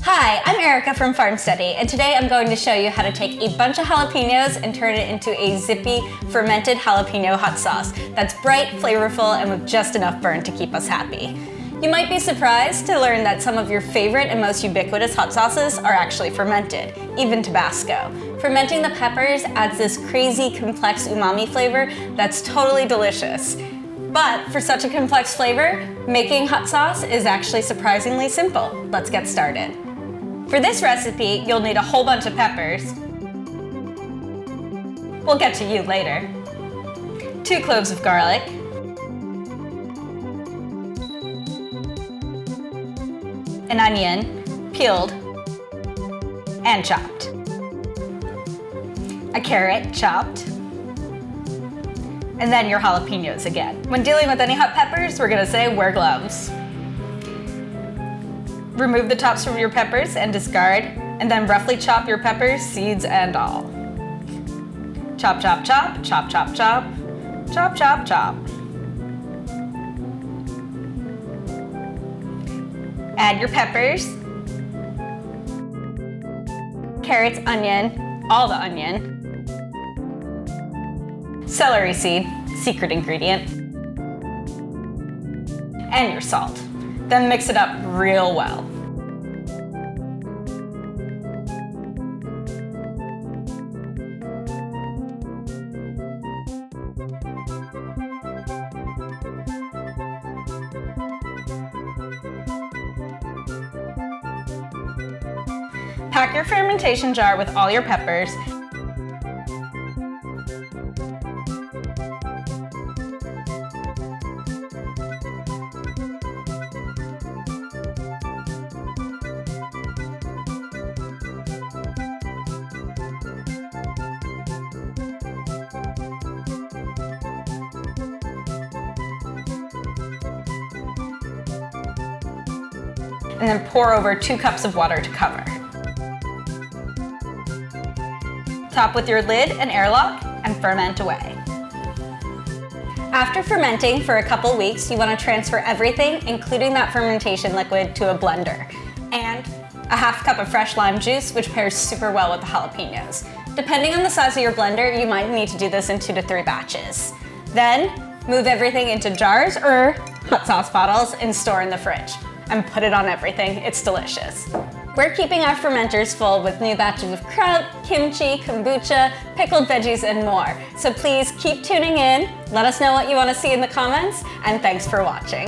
Hi, I'm Erica from FarmSteady, and today I'm going to show you how to take a bunch of jalapenos and turn it into a zippy fermented jalapeno hot sauce that's bright, flavorful, and with just enough burn to keep us happy. You might be surprised to learn that some of your favorite and most ubiquitous hot sauces are actually fermented, even Tabasco. Fermenting the peppers adds this crazy, complex umami flavor that's totally delicious. But for such a complex flavor, making hot sauce is actually surprisingly simple. Let's get started. For this recipe, you'll need a whole bunch of peppers. We'll get to you later. 2 cloves of garlic. An onion, peeled and chopped. A carrot, chopped. And then your jalapenos again. When dealing with any hot peppers, we're gonna say wear gloves. Remove the tops from your peppers and discard, and then roughly chop your peppers, seeds and all. Chop, chop, chop, chop, chop, chop, chop, chop, chop. Add your peppers, carrots, onion, all the onion, celery seed, secret ingredient, and your salt. Then mix it up real well. Pack your fermentation jar with all your peppers. And then pour over 2 cups of water to cover. Top with your lid and airlock and ferment away. After fermenting for a couple weeks, you want to transfer everything, including that fermentation liquid, to a blender. And a half cup of fresh lime juice, which pairs super well with the jalapenos. Depending on the size of your blender, you might need to do this in 2 to 3 batches. Then, move everything into jars or hot sauce bottles and store in the fridge. And put it on everything, it's delicious. We're keeping our fermenters full with new batches of kraut, kimchi, kombucha, pickled veggies, and more. So please keep tuning in, let us know what you want to see in the comments, and thanks for watching.